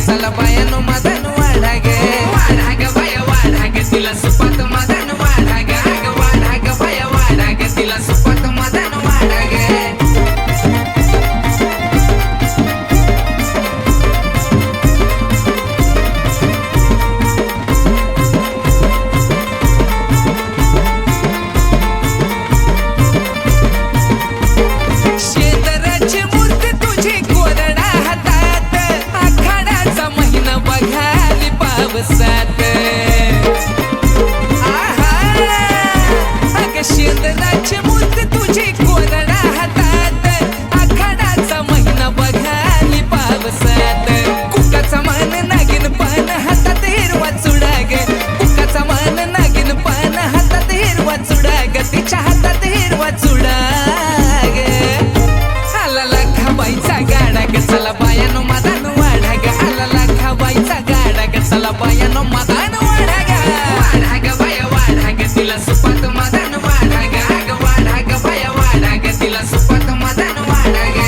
चला बायानो मदन वाढा गे वाढा ग बाया वाढा गे तिला सुपात मदन वाढा ग वाढा ग बाया वाढा गे तिला सुपात मदन वाढा गे साथ आहा अग शेंदराची मूर्त तुझी कोरडा हातात आखाडाचा महिना बघाली पावसात कुकाचा मान नागिन पान हातात हिरवा चुडा ग कुकाचा मान नागिन पान हातात हिरवा चुडा ग तिच्या हातात हिरवा चुडा ग आला लाखा बाईचा गाडा ग चला बायानो मदान वाढा ग आला लाखा बाईचा गाडा ग चला बायानो मदान वाढा ग बाया वाढा ग तिला सुपात मदान वाढा ग वाढा ग बाया वाढा ग तिला सुपात मदान वाढा ग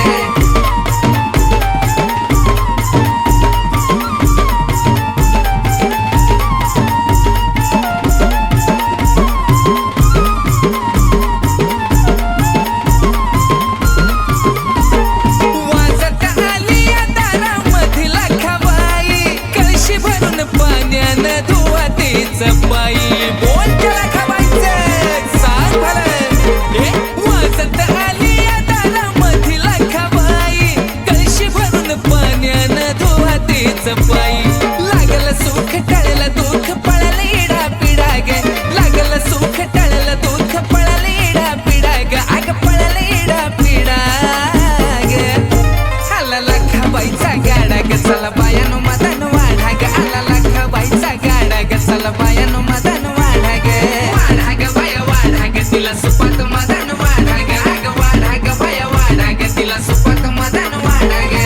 बाई बोल त्याला खबायचं सांग भलं वाजत आली या दारामधील खबाई कळशी भरून पाण्यानं धुवातीच पायी लागलं सुख टळलं दुःख पळलं इडा पिडा ग लागलं सुख टळलं दुःख पळलं इडा पिडा ग अग पळलं इडा पिडा ग आला लाखाबाईचा गाडा ग चला बायानो मदन वाढा ग आला लाखाबाईचा गाडा ग चला बायानो मदन वाढा ग बाया वाढा ग तिला सुपात मदन वाढा ग वाढा ग बाया वाढा ग तिला सुपात मदन वाढा ग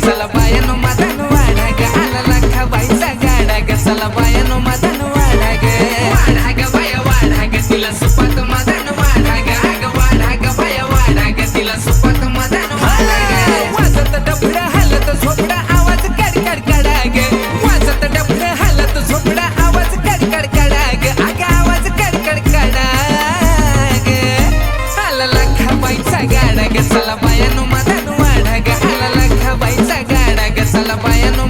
चला बायानो मदन वाढा ग आला लाखाबाईचा गाडा ग चला बायानो मदन वाढा ग बाया वाढा ग तिला सुपात मदन वाढा ग वाढा ग बाया वाढा ग तिला सुपात मदन वाढा ग वाजत डबडा हालत झोपडा आवाज कडकड कडा ग वाजत डबडा हालत झोपडा आवाज कडकड कडा ग अग आवाज कडकड कडा ग आला लाखाबाईचा गाडा ग चला बायानो मदन वाढा ग आला लाखाबाईचा गाडा ग चला बायानो